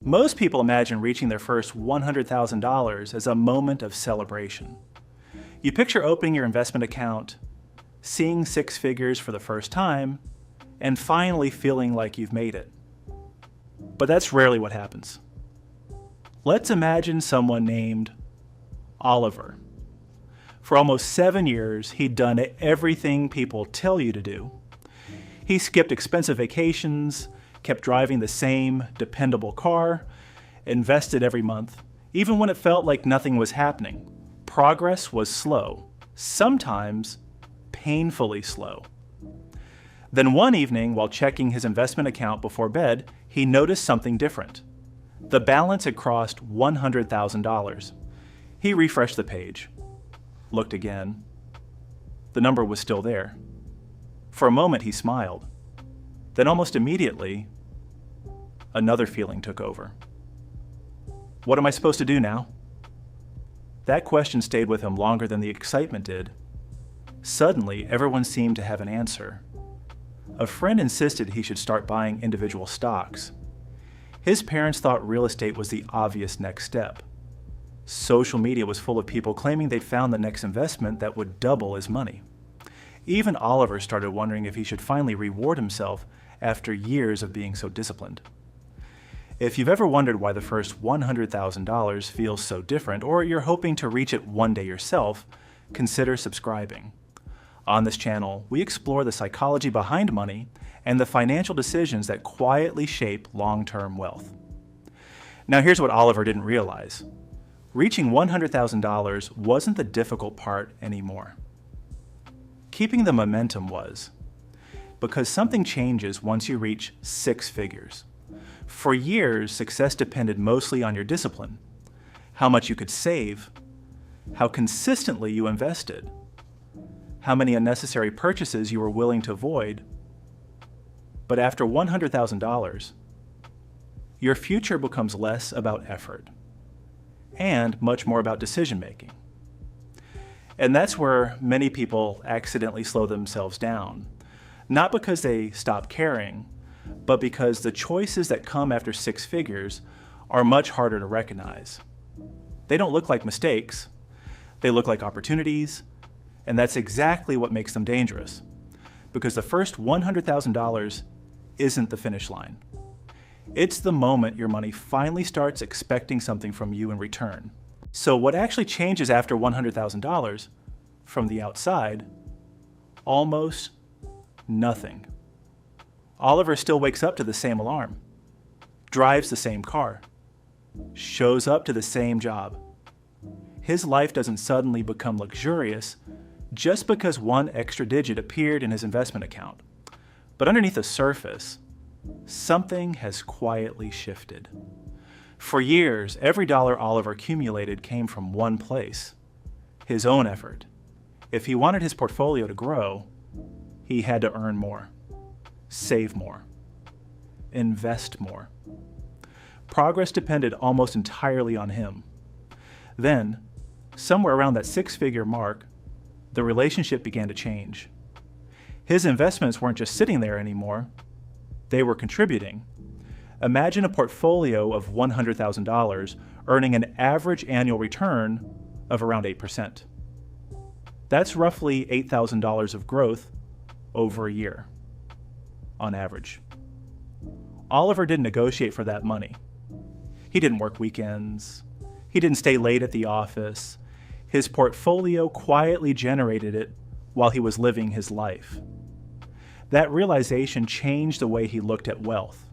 Most people imagine reaching their first $100,000 as a moment of celebration. You picture opening your investment account, seeing six figures for the first time, and finally feeling like you've made it. But that's rarely what happens. Let's imagine someone named Oliver. For almost 7 years, he'd done everything people tell you to do. He skipped expensive vacations, kept driving the same dependable car, invested every month, even when it felt like nothing was happening. Progress was slow, sometimes painfully slow. Then one evening, while checking his investment account before bed, he noticed something different. The balance had crossed $100,000. He refreshed the page, looked again. The number was still there. For a moment, he smiled. Then almost immediately, another feeling took over. What am I supposed to do now? That question stayed with him longer than the excitement did. Suddenly, everyone seemed to have an answer. A friend insisted he should start buying individual stocks. His parents thought real estate was the obvious next step. Social media was full of people claiming they'd found the next investment that would double his money. Even Oliver started wondering if he should finally reward himself after years of being so disciplined. If you've ever wondered why the first $100,000 feels so different, or you're hoping to reach it one day yourself, consider subscribing. On this channel, we explore the psychology behind money and the financial decisions that quietly shape long-term wealth. Now here's what Oliver didn't realize. Reaching $100,000 wasn't the difficult part anymore. Keeping the momentum was. Because something changes once you reach six figures. For years, success depended mostly on your discipline, how much you could save, how consistently you invested, how many unnecessary purchases you were willing to avoid. But after $100,000, your future becomes less about effort and much more about decision-making. And that's where many people accidentally slow themselves down. Not because they stop caring, but because the choices that come after six figures are much harder to recognize. They don't look like mistakes, they look like opportunities, and that's exactly what makes them dangerous. Because the first $100,000 isn't the finish line. It's the moment your money finally starts expecting something from you in return. So what actually changes after $100,000 from the outside? Almost nothing. Oliver still wakes up to the same alarm, drives the same car, shows up to the same job. His life doesn't suddenly become luxurious just because one extra digit appeared in his investment account. But underneath the surface, something has quietly shifted. For years, every dollar Oliver accumulated came from one place, his own effort. If he wanted his portfolio to grow, he had to earn more, save more, invest more. Progress depended almost entirely on him. Then, somewhere around that six-figure mark, the relationship began to change. His investments weren't just sitting there anymore, they were contributing. Imagine a portfolio of $100,000 earning an average annual return of around 8%. That's roughly $8,000 of growth over a year, on average. Oliver didn't negotiate for that money. He didn't work weekends. He didn't stay late at the office. His portfolio quietly generated it while he was living his life. That realization changed the way he looked at wealth.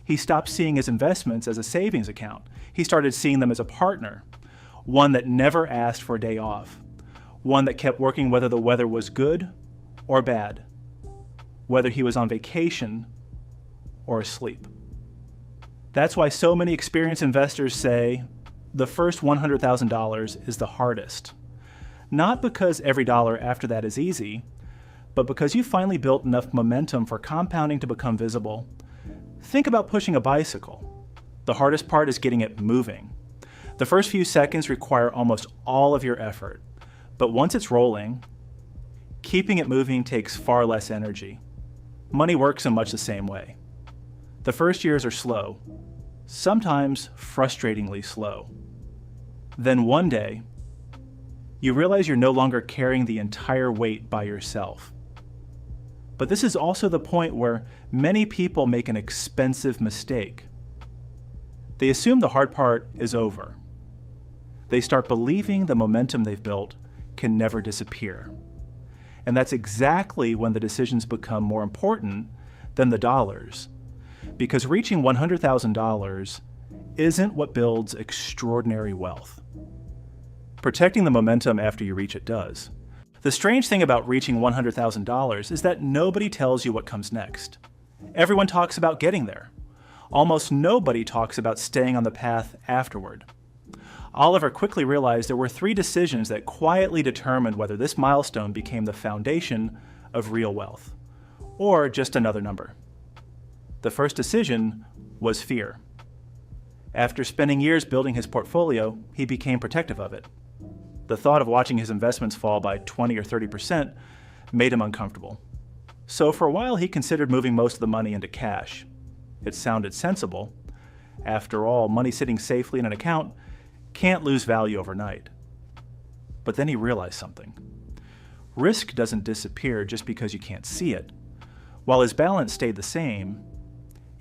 He stopped seeing his investments as a savings account. He started seeing them as a partner, one that never asked for a day off, one that kept working whether the weather was good or bad, whether he was on vacation or asleep. That's why so many experienced investors say the first $100,000 is the hardest. Not because every dollar after that is easy, but because you finally built enough momentum for compounding to become visible. Think about pushing a bicycle. The hardest part is getting it moving. The first few seconds require almost all of your effort, but once it's rolling, keeping it moving takes far less energy. Money works in much the same way. The first years are slow. sometimes frustratingly slow. Then one day, you realize you're no longer carrying the entire weight by yourself. But this is also the point where many people make an expensive mistake. They assume the hard part is over. They start believing the momentum they've built can never disappear. And that's exactly when the decisions become more important than the dollars. Because reaching $100,000 isn't what builds extraordinary wealth. Protecting the momentum after you reach it does. The strange thing about reaching $100,000 is that nobody tells you what comes next. Everyone talks about getting there. Almost nobody talks about staying on the path afterward. Oliver quickly realized there were 3 decisions that quietly determined whether this milestone became the foundation of real wealth, or just another number. The first decision was fear. After spending years building his portfolio, he became protective of it. The thought of watching his investments fall by 20 or 30% made him uncomfortable. So for a while, he considered moving most of the money into cash. It sounded sensible. After all, money sitting safely in an account can't lose value overnight. But then he realized something. Risk doesn't disappear just because you can't see it. While his balance stayed the same,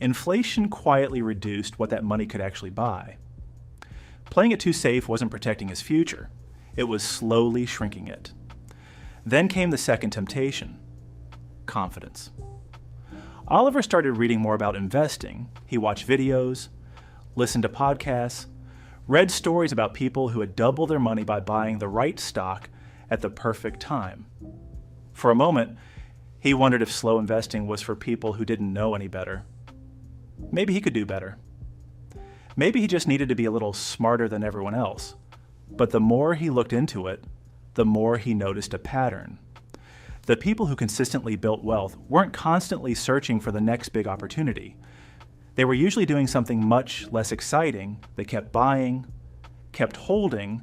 inflation quietly reduced what that money could actually buy. Playing it too safe wasn't protecting his future. It was slowly shrinking it. Then came the second temptation: confidence. Oliver started reading more about investing. He watched videos, listened to podcasts, read stories about people who had doubled their money by buying the right stock at the perfect time. For a moment, he wondered if slow investing was for people who didn't know any better. Maybe he could do better. Maybe he just needed to be a little smarter than everyone else. But the more he looked into it, the more he noticed a pattern. The people who consistently built wealth weren't constantly searching for the next big opportunity. They were usually doing something much less exciting. They kept buying, kept holding,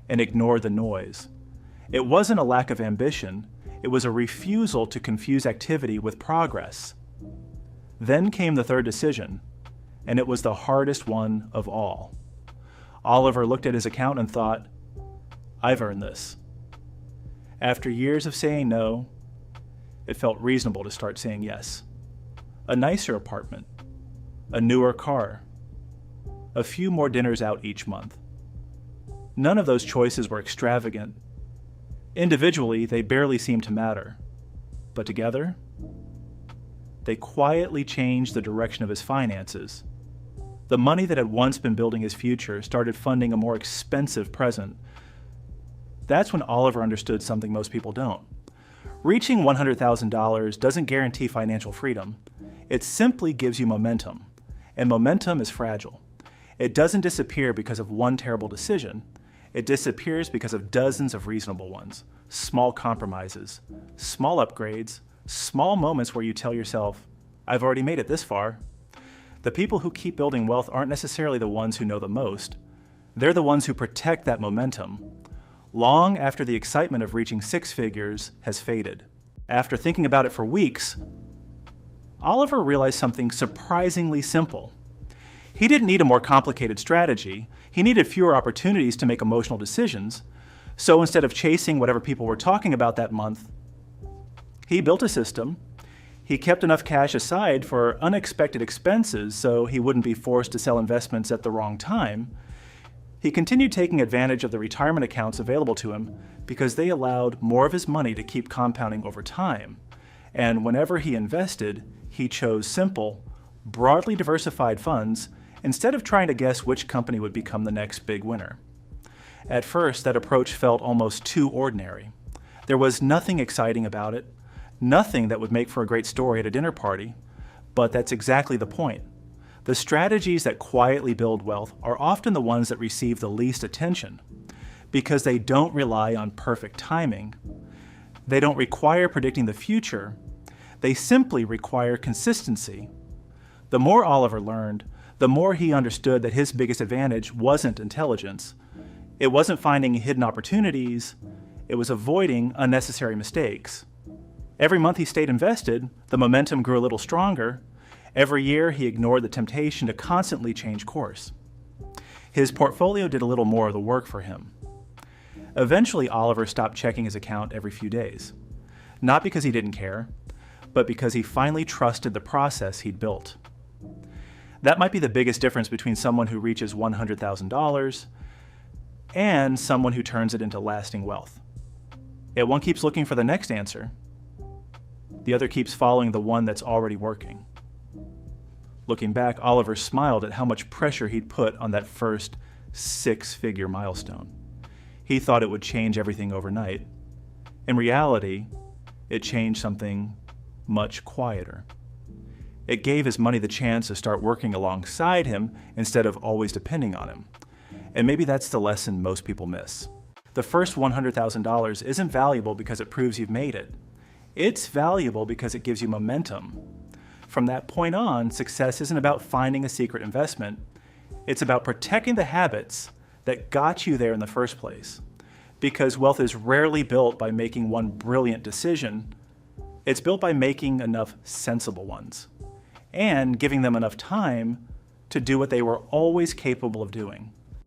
and ignored the noise. It wasn't a lack of ambition. It was a refusal to confuse activity with progress. Then came the third decision, and it was the hardest one of all. Oliver looked at his account and thought, I've earned this. After years of saying no, it felt reasonable to start saying yes. A nicer apartment, a newer car, a few more dinners out each month. None of those choices were extravagant. Individually, they barely seemed to matter. But together, they quietly changed the direction of his finances. The money that had once been building his future started funding a more expensive present. That's when Oliver understood something most people don't. Reaching $100,000 doesn't guarantee financial freedom. It simply gives you momentum. And momentum is fragile. It doesn't disappear because of one terrible decision. It disappears because of dozens of reasonable ones, small compromises, small upgrades, small moments where you tell yourself, I've already made it this far. The people who keep building wealth aren't necessarily the ones who know the most. They're the ones who protect that momentum, long after the excitement of reaching 6 figures has faded. After thinking about it for weeks, Oliver realized something surprisingly simple. He didn't need a more complicated strategy. He needed fewer opportunities to make emotional decisions. So instead of chasing whatever people were talking about that month, he built a system. He kept enough cash aside for unexpected expenses so he wouldn't be forced to sell investments at the wrong time. He continued taking advantage of the retirement accounts available to him because they allowed more of his money to keep compounding over time. And whenever he invested, he chose simple, broadly diversified funds instead of trying to guess which company would become the next big winner. At first, that approach felt almost too ordinary. There was nothing exciting about it, nothing that would make for a great story at a dinner party, but that's exactly the point. The strategies that quietly build wealth are often the ones that receive the least attention because they don't rely on perfect timing. They don't require predicting the future. They simply require consistency. The more Oliver learned, the more he understood that his biggest advantage wasn't intelligence. It wasn't finding hidden opportunities. It was avoiding unnecessary mistakes. Every month he stayed invested, the momentum grew a little stronger, Every year, he ignored the temptation to constantly change course. His portfolio did a little more of the work for him. Eventually, Oliver stopped checking his account every few days. Not because he didn't care, but because he finally trusted the process he'd built. That might be the biggest difference between someone who reaches $100,000 and someone who turns it into lasting wealth. Yet one keeps looking for the next answer. The other keeps following the one that's already working. Looking back, Oliver smiled at how much pressure he'd put on that first six-figure milestone. He thought it would change everything overnight. In reality, it changed something much quieter. It gave his money the chance to start working alongside him instead of always depending on him. And maybe that's the lesson most people miss. The first $100,000 isn't valuable because it proves you've made it. It's valuable because it gives you momentum. From that point on, success isn't about finding a secret investment. It's about protecting the habits that got you there in the first place. Because wealth is rarely built by making one brilliant decision. It's built by making enough sensible ones and giving them enough time to do what they were always capable of doing.